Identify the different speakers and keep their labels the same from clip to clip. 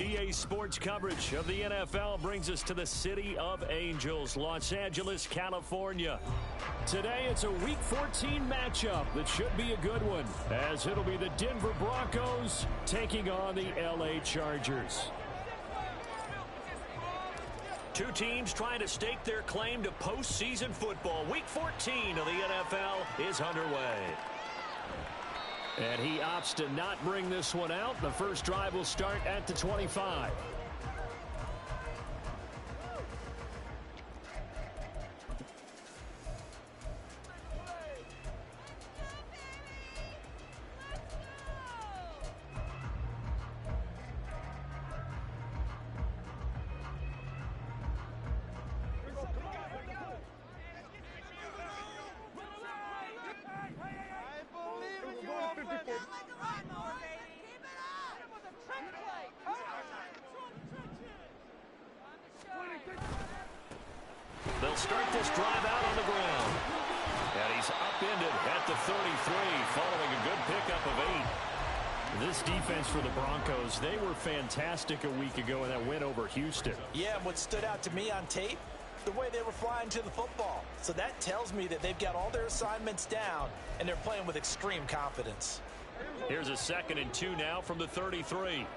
Speaker 1: EA Sports coverage of the NFL brings us to the City of Angels, Los Angeles, California. Today, it's a Week 14 matchup that should be a good one, as it'll be the Denver Broncos taking on the LA Chargers. Two teams trying to stake their claim to postseason football. Week 14 of the NFL is underway. And he opts to not bring this one out. The first drive will start at the 25. They'll start this drive out on the ground. And he's upended at the 33 following a good pickup of 8. This defense for the Broncos, they were fantastic a week ago in that win over Houston.
Speaker 2: Yeah, and what stood out to me on tape, the way they were flying to the football. So that tells me that they've got all their assignments down, and they're playing with extreme confidence.
Speaker 1: Here's a 2nd and 2 now from the 33.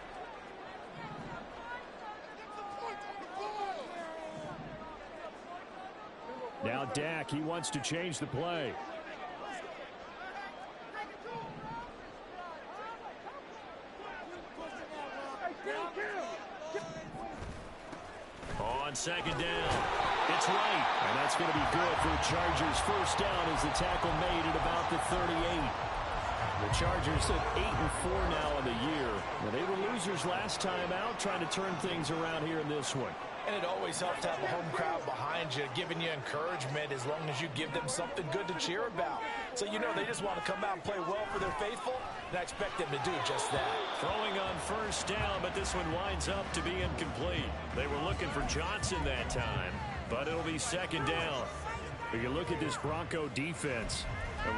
Speaker 1: Now Dak, he wants to change the play. On 2nd down, it's right. And that's going to be good for the Chargers. First down as the tackle made at about the 38. The Chargers at 8-4 now in the year. Well, they were losers last time out, trying to turn things around here in this one.
Speaker 2: And it always helps to have a home crowd behind you, giving you encouragement as long as you give them something good to cheer about. So you know they just want to come out and play well for their faithful, and I expect them to do just that.
Speaker 1: Throwing on first down, but this one winds up to be incomplete. They were looking for Johnson that time, but it'll be 2nd down. If you look at this Bronco defense,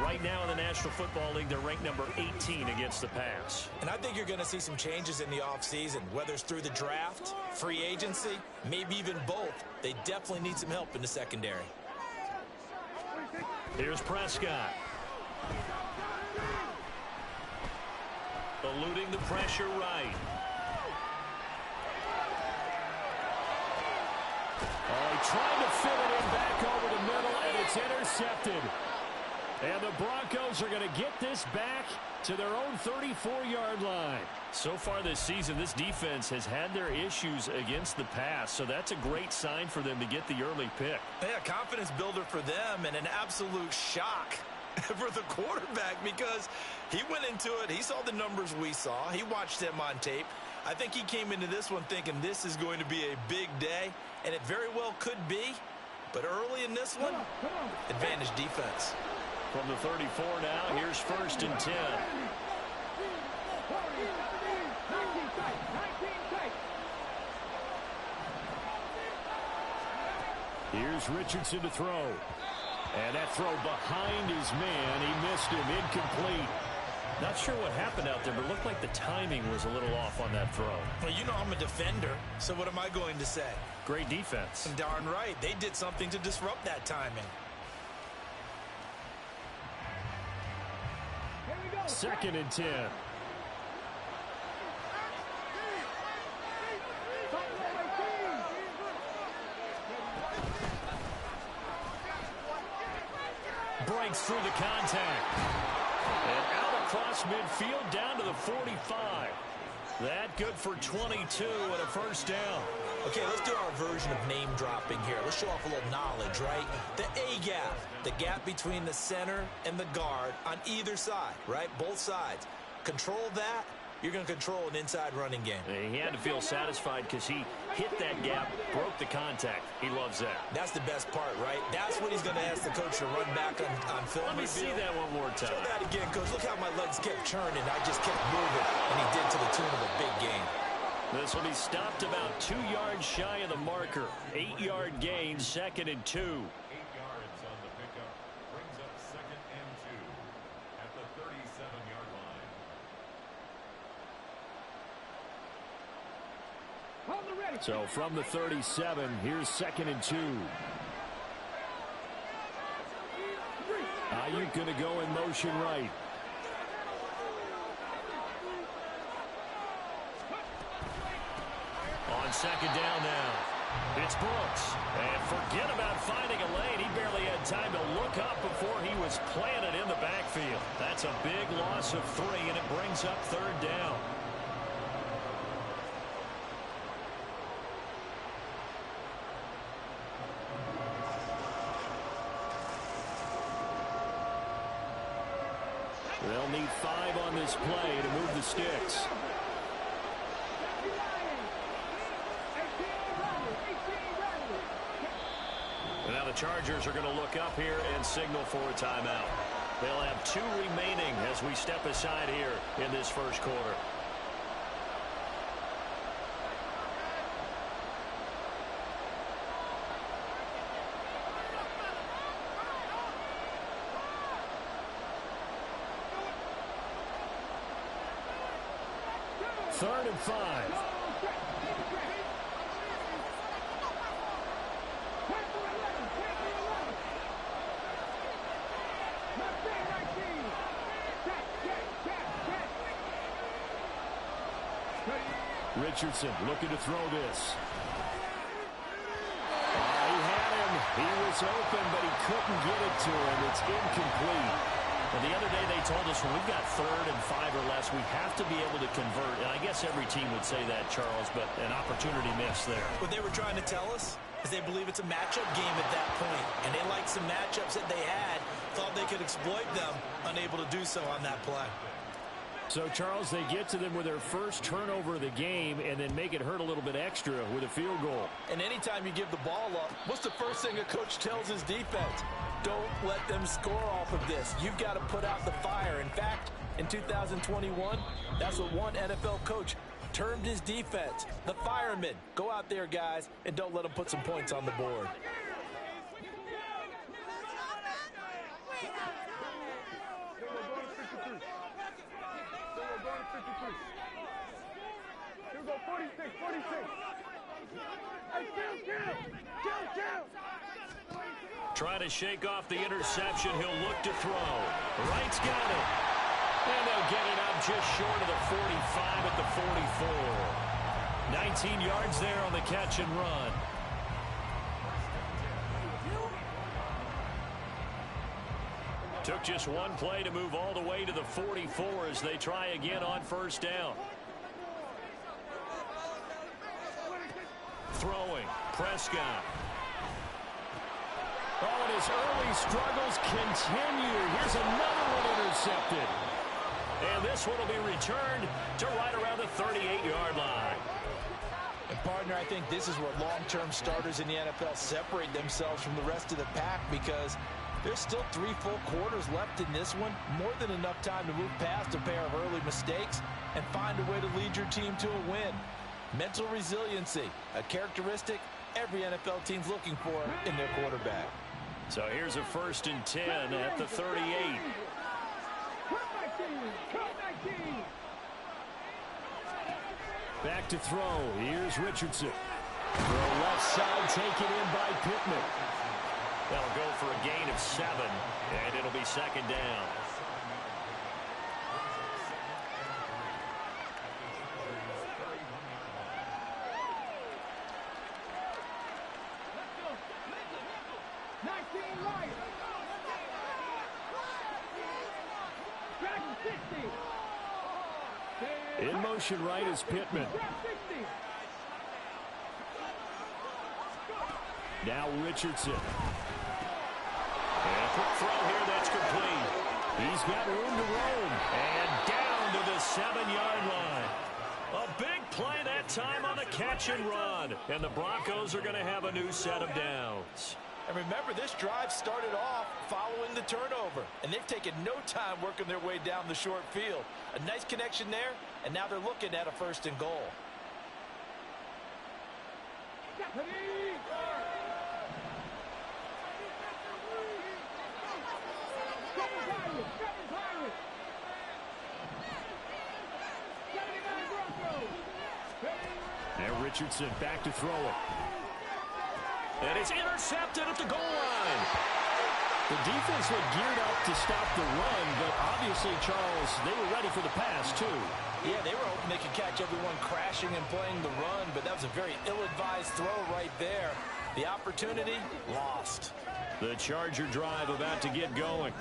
Speaker 1: right now in the National Football League, they're ranked number 18 against the pass.
Speaker 2: And I think you're going to see some changes in the offseason, whether it's through the draft, free agency, maybe even both. They definitely need some help in the secondary.
Speaker 1: Here's Prescott. Eluding the pressure right. Oh, he tried to fit it in back over the middle, and it's intercepted. And the Broncos are going to get this back to their own 34-yard line. So far this season, this defense has had their issues against the pass, so that's a great sign for them to get the early pick.
Speaker 2: Yeah, confidence builder for them and an absolute shock for the quarterback because he went into it. He saw the numbers we saw. He watched them on tape. I think he came into this one thinking this is going to be a big day, and it very well could be. But early in this one, advantage defense.
Speaker 1: From the 34 now, here's 1st and 10. Here's Richardson to throw. And that throw behind his man. He missed him. Incomplete. Not sure what happened out there, but it looked like the timing was a little off on that throw.
Speaker 2: Well, you know I'm a defender, so what am I going to say?
Speaker 1: Great defense.
Speaker 2: Darn right. They did something to disrupt that timing.
Speaker 1: 2nd and 10. Breaks through the contact. And out across midfield down to the 45. That good for 22 and a first down.
Speaker 2: Okay, let's do our version of name dropping here. Let's show off a little knowledge, right? The A-gap, the gap between the center and the guard on either side, right? Both sides. Control that, you're going to control an inside running game.
Speaker 1: He had to feel satisfied because he hit that gap, broke the contact. He loves that.
Speaker 2: That's the best part, right? That's what he's going to ask the coach to run back on film.
Speaker 1: Let me see that one more time.
Speaker 2: Show that again, coach. Look how my legs kept churning. I just kept moving, and he did to the tune of a big game.
Speaker 1: This will be stopped about 2 yards shy of the marker. 8-yard gain, 2nd and 2.
Speaker 3: 8 yards on the pickup brings up 2nd and 2 at the 37-yard line.
Speaker 1: So from the 37, here's 2nd and 2. Ayuk going to go in motion right. On 2nd down now, it's Brooks. And forget about finding a lane. He barely had time to look up before he was planted in the backfield. That's a big loss of 3, and it brings up 3rd down. They'll need 5 on this play to move the sticks. Now the Chargers are going to look up here and signal for a timeout. They'll have 2 remaining as we step aside here in this first quarter. Third and 5. Richardson looking to throw this. He had him. He was open, but he couldn't get it to him. It's incomplete. Well, the other day they told us when we've got 3rd and 5 or less, we have to be able to convert. And I guess every team would say that, Charles, but an opportunity missed there.
Speaker 2: What they were trying to tell us is they believe it's a matchup game at that point. And they liked some matchups that they had, thought they could exploit them, unable to do so on that play.
Speaker 1: So, Charles, they get to them with their first turnover of the game and then make it hurt a little bit extra with a field goal.
Speaker 2: And anytime you give the ball up, what's the first thing a coach tells his defense? Don't let them score off of this. You've got to put out the fire. In fact, in 2021, that's what one NFL coach termed his defense, the firemen. Go out there, guys, and don't let them put some points on the board.
Speaker 1: Trying to shake off the interception. He'll look to throw. Wright's got it. And they'll get it up just short of the 45 at the 44. 19 yards there on the catch and run. Took just one play to move all the way to the 44 as they try again on first down. Throwing. Prescott. Oh, and his early struggles continue. Here's another one intercepted. And this one will be returned to right around the 38-yard line.
Speaker 2: And, partner, I think this is where long-term starters in the NFL separate themselves from the rest of the pack because there's still 3 full quarters left in this one. More than enough time to move past a pair of early mistakes and find a way to lead your team to a win. Mental resiliency, a characteristic every NFL team's looking for in their quarterback.
Speaker 1: So here's a 1st and 10 at the 38. Back to throw. Here's Richardson. Throw left side taken in by Pittman. That'll go for a gain of 7, and it'll be 2nd down. In motion right is Pittman. Now Richardson. And a quick throw here that's complete. He's got room to roam. And down to the 7-yard line. A big play that time on the catch and run. And the Broncos are going to have a new set of downs.
Speaker 2: And remember, this drive started off following the turnover. And they've taken no time working their way down the short field. A nice connection there, and now they're looking at a 1st and goal.
Speaker 1: Richardson back to throw it.
Speaker 4: And it's intercepted at the goal line.
Speaker 1: The defense looked geared up to stop the run, but obviously, Charles, they were ready for the pass, too.
Speaker 2: Yeah, they were hoping they could catch everyone crashing and playing the run, but that was a very ill-advised throw right there. The opportunity, lost.
Speaker 1: The Charger drive about to get going.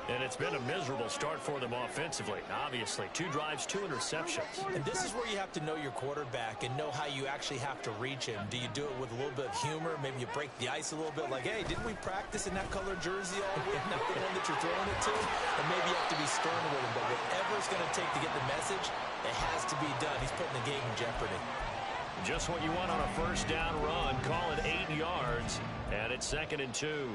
Speaker 1: And it's been a miserable start for them offensively. Obviously, 2 drives, 2 interceptions.
Speaker 2: And this is where you have to know your quarterback and know how you actually have to reach him. Do you do it with a little bit of humor? Maybe you break the ice a little bit like, hey, didn't we practice in that color jersey all week? Not the one that you're throwing it to? And maybe you have to be stern with him. But whatever it's going to take to get the message, it has to be done. He's putting the game in jeopardy.
Speaker 1: Just what you want on a first down run. Call it 8 yards. And it's 2nd and 2.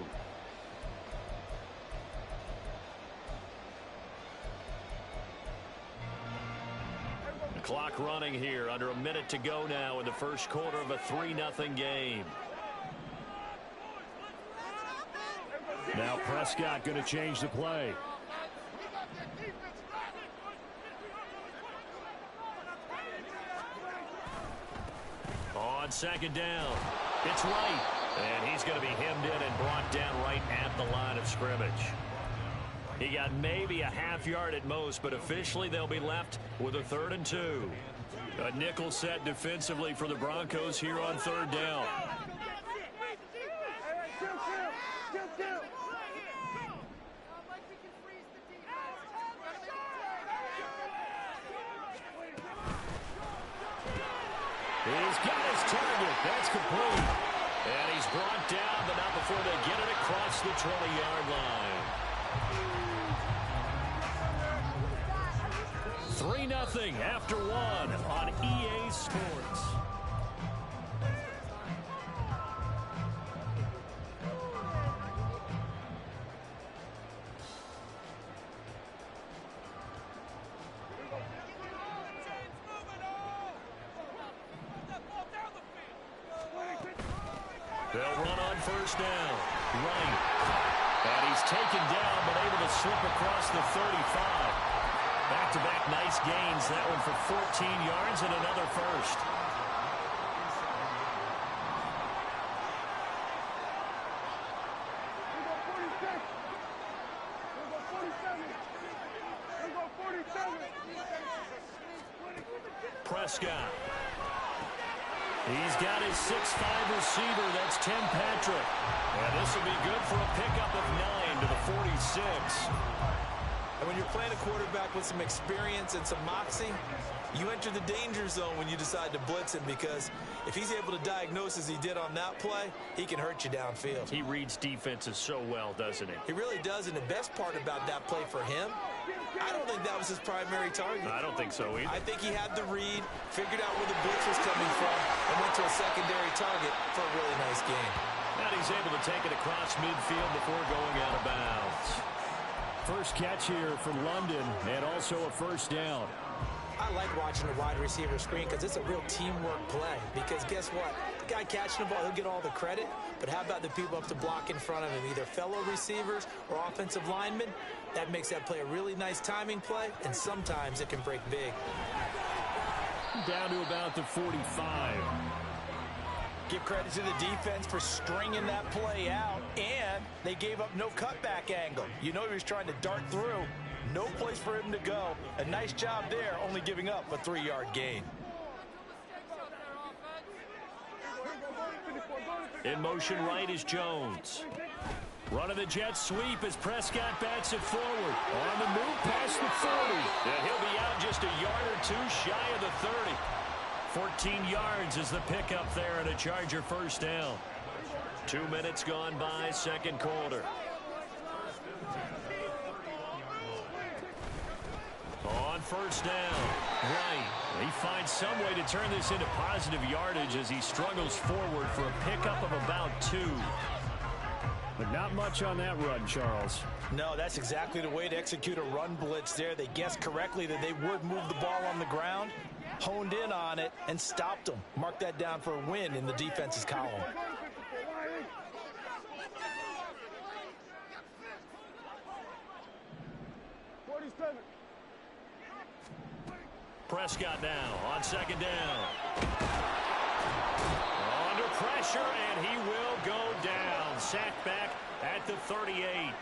Speaker 1: Clock running here. Under a minute to go now in the first quarter of a 3-0 game. Now Prescott going to change the play. On 2nd down, it's Wright. And he's going to be hemmed in and brought down right at the line of scrimmage. He got maybe a half yard at most, but officially they'll be left with a 3rd and 2. A nickel set defensively for the Broncos here on 3rd down. He's got his target. That's complete. And he's brought down, but not before they get it across the 20-yard line. 3-0 after 1 on EA Sports. They'll run on first down. Right. And he's taken down, but able to slip across the 35. Back-to-back nice gains. That one for 14 yards and another first. Prescott. He's got his 6'5" receiver. That's Tim Patrick. And this will be good for a pickup of 9 to the 46.
Speaker 2: And when you're playing a quarterback with some experience and some moxie, you enter the danger zone when you decide to blitz him, because if he's able to diagnose as he did on that play, he can hurt you downfield.
Speaker 1: He reads defenses so well, doesn't he?
Speaker 2: He really does, and the best part about that play for him, I don't think that was his primary target.
Speaker 1: I don't think so either.
Speaker 2: I think he had the read, figured out where the blitz was coming from, and went to a secondary target for a really nice game.
Speaker 1: Now he's able to take it across midfield before going out of bounds. First catch here for London, and also a first down.
Speaker 2: I like watching the wide receiver screen because it's a real teamwork play. Because guess what? The guy catching the ball, he'll get all the credit. But how about the people up to block in front of him, either fellow receivers or offensive linemen? That makes that play a really nice timing play, and sometimes it can break big.
Speaker 1: Down to about the 45.
Speaker 2: Give credit to the defense for stringing that play out, and they gave up no cutback angle. You know he was trying to dart through. No place for him to go. A nice job there, only giving up a 3-yard gain.
Speaker 1: In motion right is Jones. Running the jet sweep as Prescott bats it forward. On the move past the 40. And he'll be out just a yard or two shy of the 30. 14 yards is the pickup there and a Charger first down. 2 minutes gone by, second quarter. On first down, Wright. He finds some way to turn this into positive yardage as he struggles forward for a pickup of about 2. But not much on that run, Charles.
Speaker 2: No, that's exactly the way to execute a run blitz there. They guessed correctly that they would move the ball on the ground, honed in on it, and stopped them. Mark that down for a win in the defense's column.
Speaker 1: Prescott now on second down. pressure, and he will go down. Sacked back at the 38.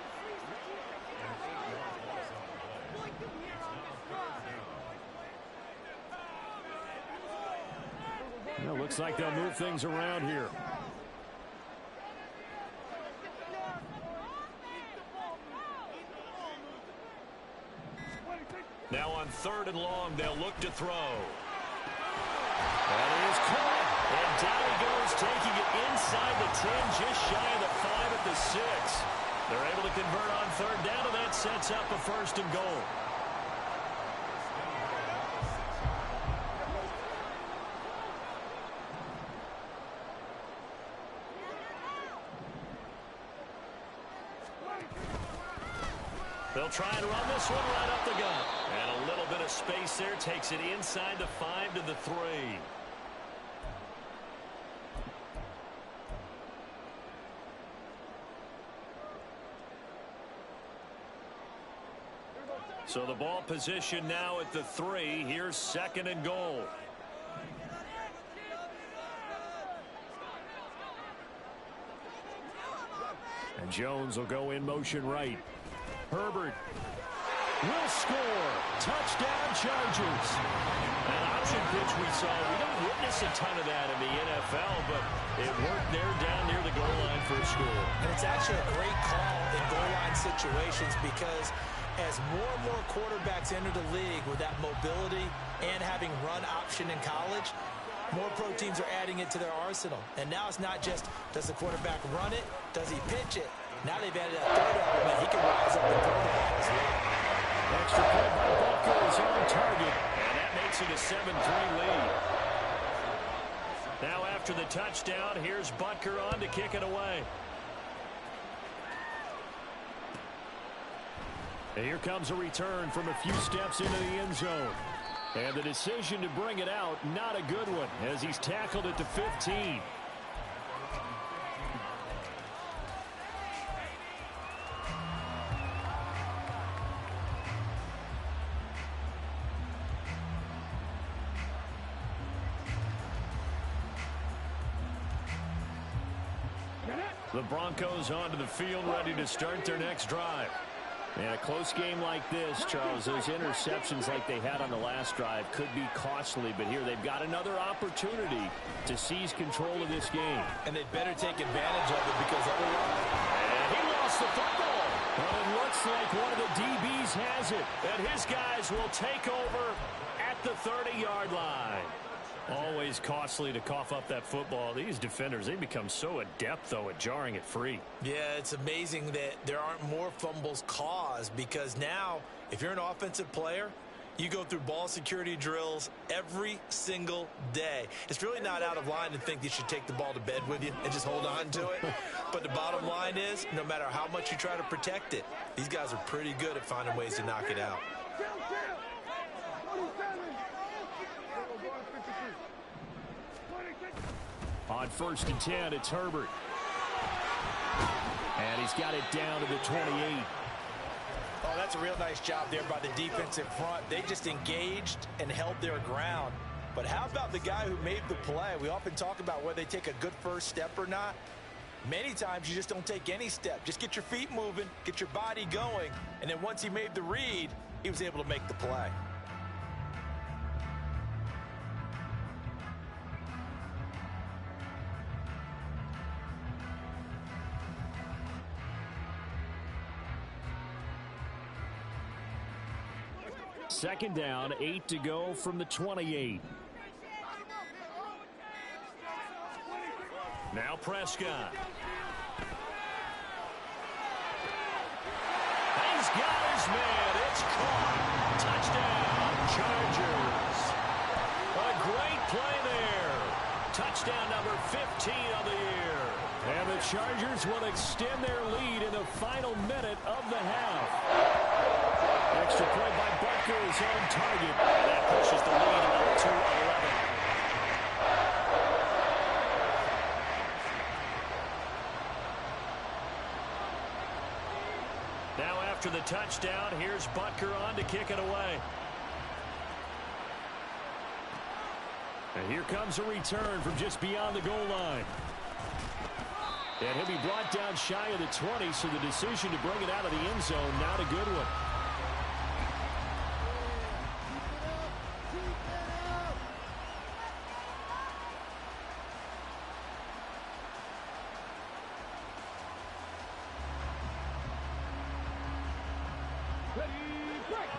Speaker 1: Well, looks like they'll move things around here. Now on 3rd and long, they'll look to throw. That is caught. And down he goes, taking it inside the 10, just shy of the 5 at the 6. They're able to convert on 3rd down, and that sets up a 1st and goal. They'll try and run this one right up the gut. And a little bit of space there takes it inside the 5 to the 3. So the ball position now at the 3. Here's 2nd and goal. And Jones will go in motion right. Herbert will score. Touchdown, Chargers. An option pitch we saw. We don't witness a ton of that in the NFL, but it worked there down near the goal line for a score.
Speaker 2: And it's actually a great call in goal line situations because as more and more quarterbacks enter the league with that mobility and having run option in college, more pro teams are adding it to their arsenal. And now it's not just, does the quarterback run it? Does he pitch it? Now they've added a 3rd element. He can rise up and throw the ball as well.
Speaker 1: Extra play by Butker is on target, and that makes it a 7-3 lead. Now after the touchdown, here's Butker on to kick it away. And here comes a return from a few steps into the end zone. And the decision to bring it out, not a good one, as he's tackled at the 15. The Broncos onto the field, ready to start their next drive. And a close game like this, Charles, those interceptions like they had on the last drive could be costly, but here they've got another opportunity to seize control of this game.
Speaker 2: And they'd better take advantage of it because otherwise...
Speaker 1: And he lost the football. But it looks like one of the DBs has it. And his guys will take over at the 30-yard line. Always costly to cough up that football. These defenders, they become so adept, though, at jarring it free.
Speaker 2: Yeah, it's amazing that there aren't more fumbles caused because now, if you're an offensive player, you go through ball security drills every single day. It's really not out of line to think you should take the ball to bed with you and just hold on to it. But the bottom line is, no matter how much you try to protect it, these guys are pretty good at finding ways to knock it out.
Speaker 1: On 1st and 10, it's Herbert. And he's got it down to the 28.
Speaker 2: Oh, that's a real nice job there by the defensive front. They just engaged and held their ground. But how about the guy who made the play? We often talk about whether they take a good first step or not. Many times you just don't take any step. Just get your feet moving, get your body going, and then once he made the read, he was able to make the play.
Speaker 1: Second down, 8 to go from the 28. Now Prescott. He's got his man. It's caught. Touchdown, Chargers. A great play there. Touchdown number 15 on the year. And the Chargers will extend their lead in the final minute of the half. Extra play by Butker is on target. And that pushes the lead up to 11. Now after the touchdown, here's Butker on to kick it away. And here comes a return from just beyond the goal line. And he'll be brought down shy of the 20, so the decision to bring it out of the end zone, not a good one.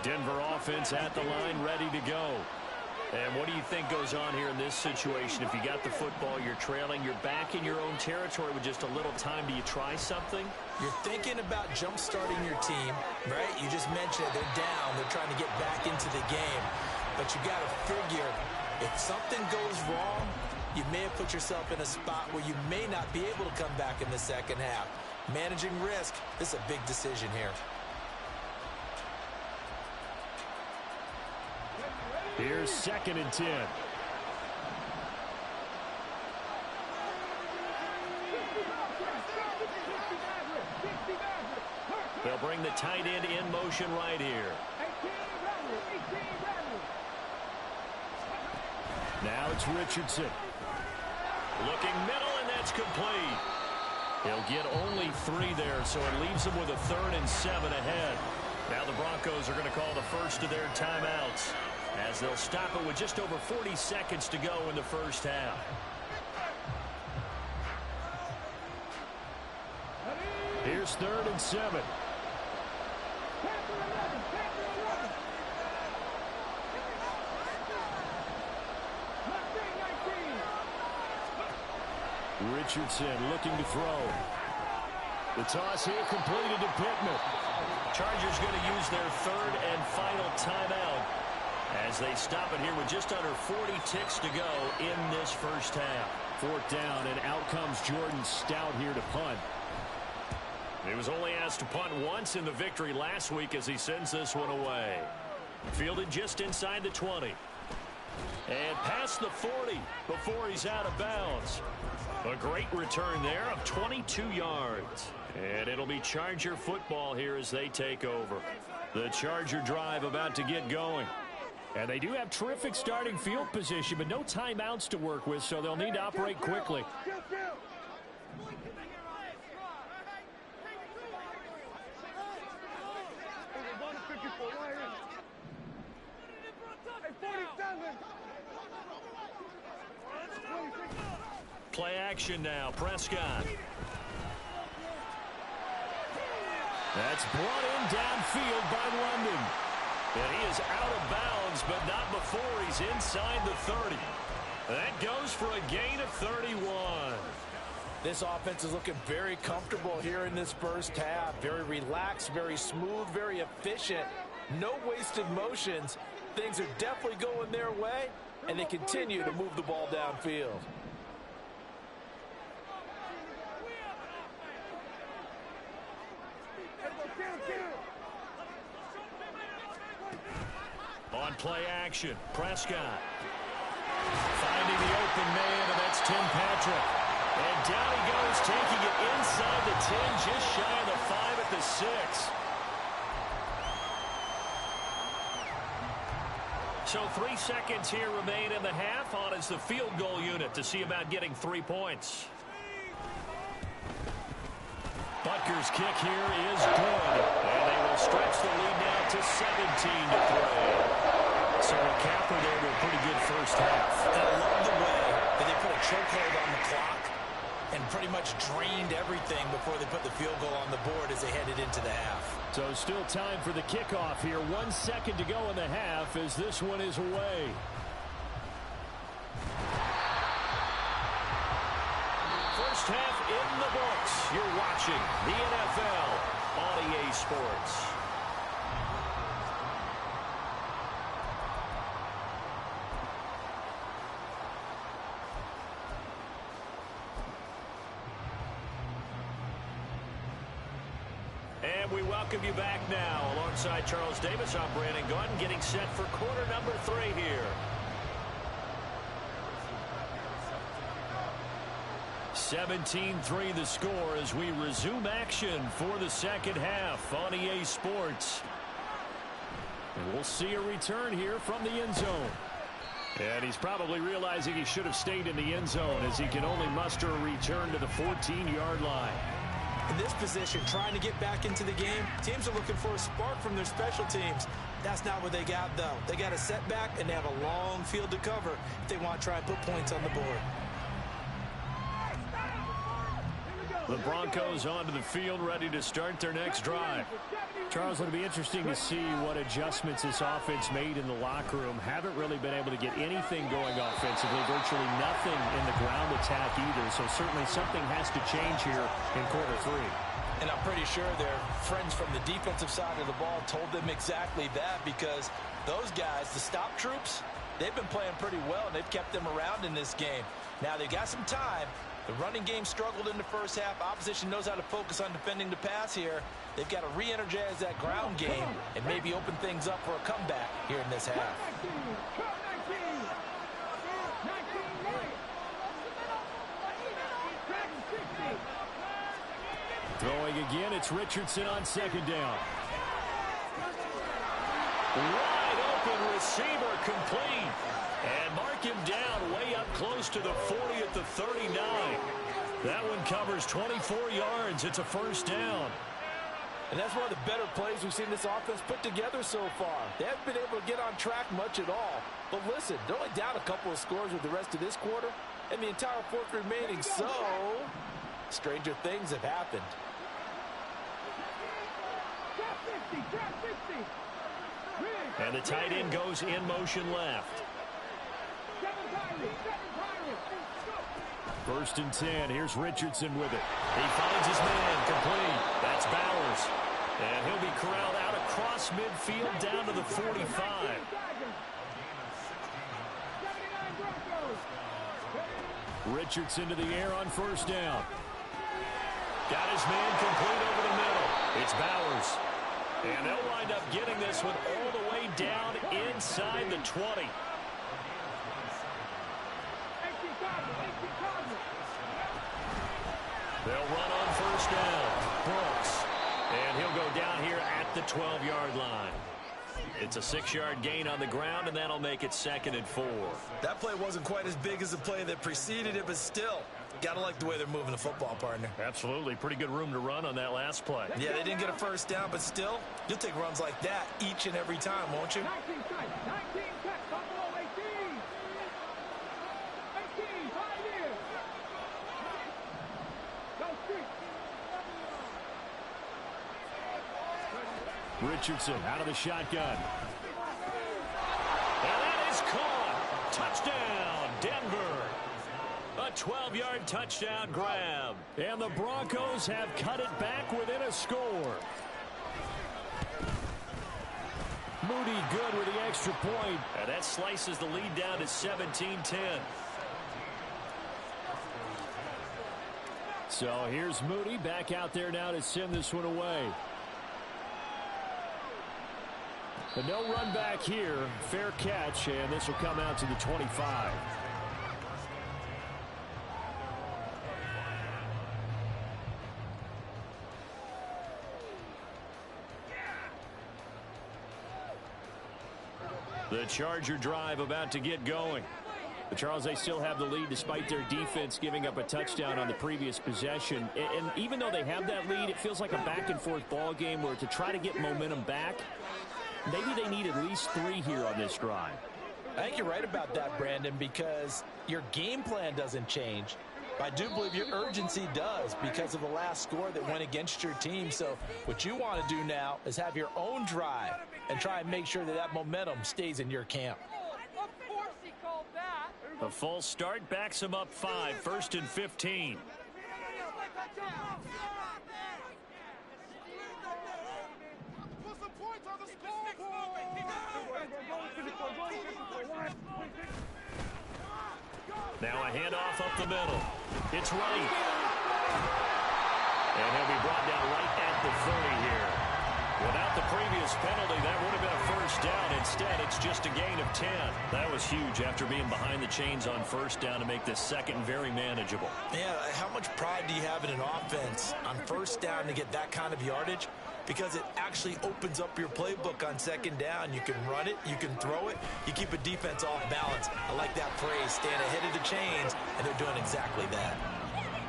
Speaker 1: Denver offense at the line, ready to go. And what do you think goes on here in this situation? If you got the football, you're trailing, you're back in your own territory with just a little time. Do you try something?
Speaker 2: You're thinking about jump-starting your team, right? You just mentioned it. They're down. They're trying to get back into the game. But you got to figure, if something goes wrong, you may have put yourself in a spot where you may not be able to come back in the second half. Managing risk, this is a big decision here.
Speaker 1: Here's 2nd and 10. They'll bring the tight end in motion right here. Now it's Richardson. Looking middle, and that's complete. He'll get only 3 there, so it leaves him with a 3rd and 7 ahead. Now the Broncos are going to call the first of their timeouts, as they'll stop it with just over 40 seconds to go in the first half. Here's 3rd and 7. Richardson looking to throw. The toss here completed to Pittman. Chargers going to use their 3rd and final timeout as they stop it here with just under 40 ticks to go in this first half. 4th down, and out comes Jordan Stout here to punt. He was only asked to punt once in the victory last week as he sends this one away. Fielded just inside the 20. And past the 40 before he's out of bounds. A great return there of 22 yards. And it'll be Charger football here as they take over. The Charger drive about to get going. And they do have terrific starting field position, but no timeouts to work with, so they'll need to operate quickly. Play action now. Prescott. That's brought in downfield by London. And he is out of bounds, but not before he's inside the 30. That goes for a gain of 31.
Speaker 2: This offense is looking very comfortable here in this first half. Very relaxed, very smooth, very efficient. No wasted motions. Things are definitely going their way, and they continue to move the ball downfield.
Speaker 1: On play action, Prescott. Finding the open man, and that's Tim Patrick. And down he goes, taking it inside the 10, just shy of the 5 at the 6. So 3 seconds here remain in the half. On is the field goal unit to see about getting 3 points. Butker's kick here is good. And they will stretch the lead now to 17-3. So a capper there to a pretty good first half.
Speaker 2: And I love the way that they put a chokehold on the clock and pretty much drained everything before they put the field goal on the board as they headed into the half.
Speaker 1: So still time for the kickoff here. 1 second to go in the half as this one is away. First half in the books. You're watching the NFL on EA Sports. And we welcome you back now. Alongside Charles Davis, I'm Brandon Gaudin, getting set for quarter number 3 here. 17-3 the score as we resume action for the second half on EA Sports. And we'll see a return here from the end zone. And he's probably realizing he should have stayed in the end zone as he can only muster a return to the 14-yard line.
Speaker 2: In this position, trying to get back into the game, teams are looking for a spark from their special teams. That's not what they got, though. They got a setback, and they have a long field to cover if they want to try and put points on the board.
Speaker 1: The Broncos onto the field, ready to start their next drive. Charles, it'll be interesting to see what adjustments this offense made in the locker room. Haven't really been able to get anything going offensively, virtually nothing in the ground attack either. So certainly something has to change here in quarter 3.
Speaker 2: And I'm pretty sure their friends from the defensive side of the ball told them exactly that, because those guys, the stop troops, they've been playing pretty well, and they've kept them around in this game. Now they've got some time. The running game struggled in the first half. Opposition knows how to focus on defending the pass here. They've got to re-energize that ground game and maybe open things up for a comeback here in this half.
Speaker 1: Throwing again, it's Richardson on second down. Wide open receiver, complete. And mark him down way up close to the 40 at the 39. That one covers 24 yards. It's a first down.
Speaker 2: And that's one of the better plays we've seen this offense put together so far. They haven't been able to get on track much at all. But listen, they're only down a couple of scores with the rest of this quarter, and the entire fourth remaining. So, stranger things have happened.
Speaker 1: And the tight end goes in motion left. First and 10. Here's Richardson with it. He finds his man, complete. That's Bowers. And he'll be corralled out across midfield down to the 45. Richardson to the air on first down. Got his man complete over the middle. It's Bowers. And they'll wind up getting this one all the way down inside the 20. They'll run on first down. Brooks. And he'll go down here at the 12-yard line. It's a 6-yard gain on the ground, and that'll make it 2nd and 4.
Speaker 2: That play wasn't quite as big as the play that preceded it, but still, got to like the way they're moving the football, partner.
Speaker 1: Absolutely. Pretty good room to run on that last play.
Speaker 2: Yeah, they didn't get a first down, but still, you'll take runs like that each and every time, won't you?
Speaker 5: 19 cuts, Buffalo 18. 18, 5 years. Go street.
Speaker 1: Richardson out of the shotgun. And that is caught. Touchdown, Denver. A 12-yard touchdown grab. And the Broncos have cut it back within a score. Moody good with the extra point. And that slices the lead down to 17-10. So here's Moody back out there now to send this one away. But no run back here. Fair catch, and this will come out to the 25. The Charger drive about to get going. But Charles, they still have the lead despite their defense giving up a touchdown on the previous possession. And even though they have that lead, it feels like a back-and-forth ball game where to try to get momentum back, maybe they need at least 3 here on this drive.
Speaker 2: I think you're right about that, Brandon, because your game plan doesn't change. But I do believe your urgency does because of the last score that went against your team. So what you want to do now is have your own drive and try and make sure that that momentum stays in your camp.
Speaker 5: Of course he called that.
Speaker 1: A false start backs him up 5, 1st and 15. Now a handoff up the middle. It's Wright. And he'll be brought down right at the 30 here. Without the previous penalty, that would have been a first down. Instead, it's just a gain of 10. That was huge after being behind the chains on first down to make this second very manageable.
Speaker 2: Yeah, how much pride do you have in an offense on first down to get that kind of yardage? because it actually opens up your playbook on second down. You can run it, you can throw it, you keep a defense off balance. I like that phrase, stand ahead of the chains, and they're doing exactly that.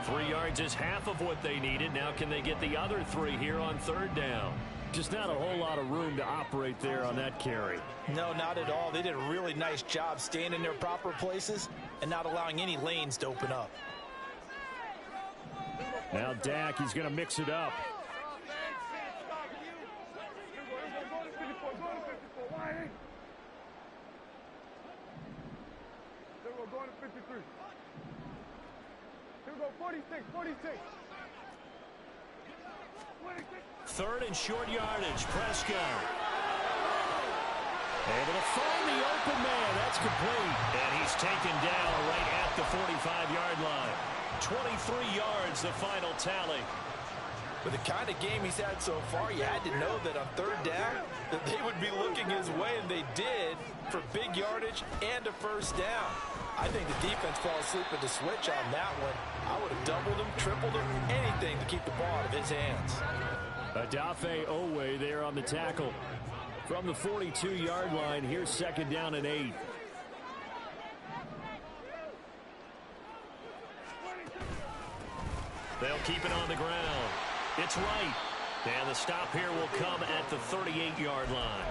Speaker 1: 3 yards is half of what they needed. Now can they get the other 3 here on third down? Just not a whole lot of room to operate there on that carry.
Speaker 2: No, not at all. They did a really nice job staying in their proper places and not allowing any lanes to open up.
Speaker 1: Now Dak, he's going to mix it up.
Speaker 5: Going to 53. Here we go, 46, 46.
Speaker 1: 3rd and short yardage. Prescott able to find the open man. That's complete. And he's taken down right at the 45-yard line. 23 yards, the final tally.
Speaker 2: With the kind of game he's had so far, you had to know that on third down that they would be looking his way, and they did, for big yardage and a first down. I think the defense fell asleep at the switch on that one. I would have doubled him, tripled him, anything to keep the ball out of his hands.
Speaker 1: Odafe Oweh there on the tackle. From the 42-yard line, here's 2nd down and 8. They'll keep it on the ground. It's right. And the stop here will come at the 38-yard line.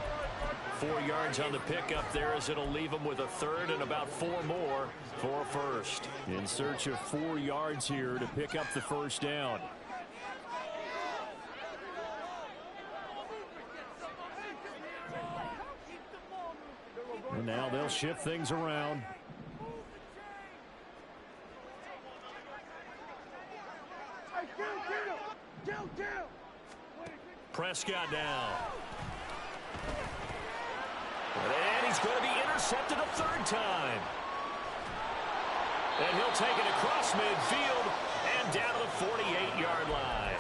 Speaker 1: 4 yards on the pickup there as it'll leave them with a 3rd and about 4 more for a first. In search of 4 yards here to pick up the first down. And now they'll shift things around. Prescott down. And he's going to be intercepted a 3rd time. And he'll take it across midfield and down to the 48-yard line.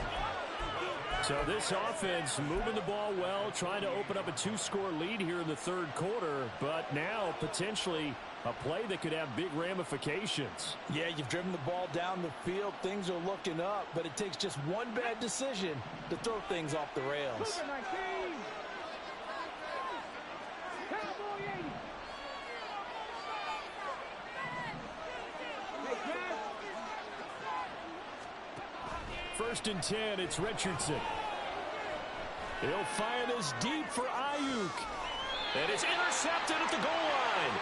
Speaker 1: So this offense moving the ball well, trying to open up a 2-score lead here in the 3rd quarter, but now potentially a play that could have big ramifications.
Speaker 2: Yeah, you've driven the ball down the field. Things are looking up, but it takes just one bad decision to throw things off the rails.
Speaker 1: First and 10, it's Richardson. He'll fire this deep for Ayuk. And it's intercepted at the goal line.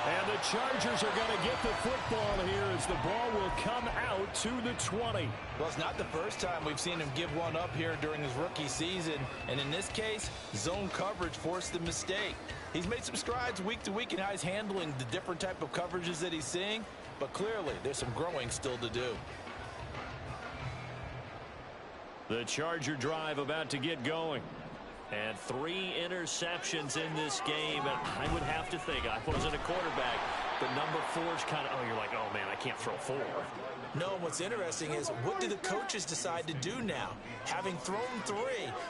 Speaker 1: And the Chargers are going to get the football here as the ball will come out to the 20.
Speaker 2: Well, it's not the first time we've seen him give one up here during his rookie season. And in this case, zone coverage forced the mistake. He's made some strides week to week in how he's handling the different type of coverages that he's seeing. But clearly, there's some growing still to do.
Speaker 1: The Charger drive about to get going. And 3 interceptions in this game. And I would have to think, I wasn't a quarterback, but number 4's kind of, oh, you're like, oh, man, I can't throw 4.
Speaker 2: No, what's interesting is what do the coaches decide to do now? Having thrown 3,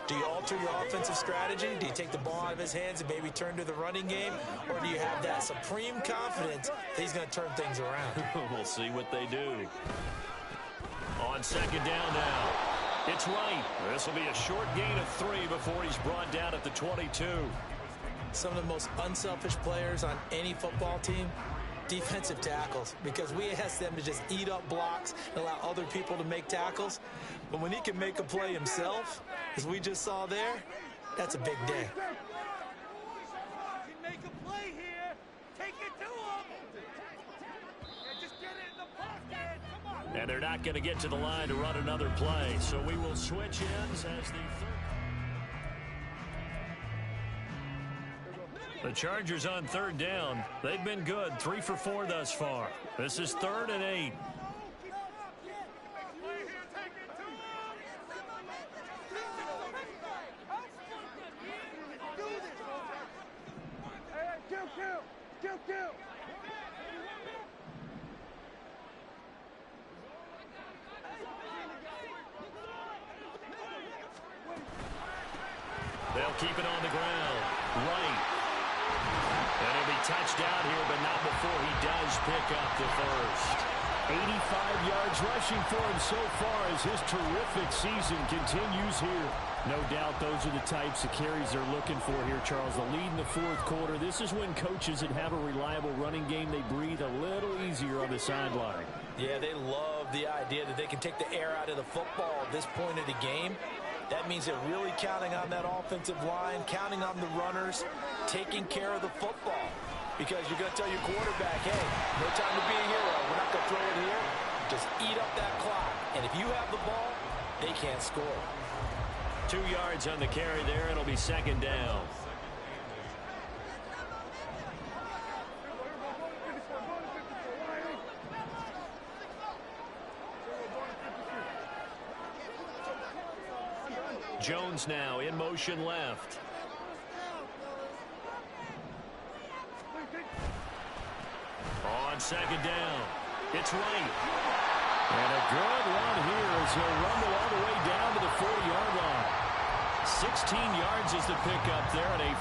Speaker 2: do you alter your offensive strategy? Do you take the ball out of his hands and maybe turn to the running game? Or do you have that supreme confidence that he's going to turn things around?
Speaker 1: We'll see what they do. On 2nd down now. It's right. This will be a short gain of 3 before he's brought down at the 22.
Speaker 2: Some of the most unselfish players on any football team, defensive tackles, because we ask them to just eat up blocks and allow other people to make tackles. But when he can make a play himself, as we just saw there, that's a big day.
Speaker 5: Make a play here. Take it to him. Just get it in the pocket. Come on.
Speaker 1: And they're not going to get to the line to run another play. So we will switch ends as the Chargers on 3rd down. They've been good. 3 for 4 thus far. This is 3rd and 8.
Speaker 5: Kill.
Speaker 1: They'll keep it on the ground. Right. And he'll be touched out here, but not before he does pick up the first. 85 yards rushing for him so far as his terrific season continues here. No doubt those are the types of carries they're looking for here, Charles. The lead in the fourth quarter. This is when coaches that have a reliable running game, they breathe a little easier on the sideline.
Speaker 2: Yeah, they love the idea that they can take the air out of the football at this point of the game. That means they're really counting on that offensive line, counting on the runners, taking care of the football. Because you're going to tell your quarterback, hey, no time to be a hero. We're not going to throw it here. Just eat up that clock. And if you have the ball, they can't score.
Speaker 1: 2 yards on the carry there. It'll be second down. Jones now in motion left. On second down, it's Wright. And a good run here as he'll rumble all the way down to the 40-yard line. 16 yards is the pickup there, and a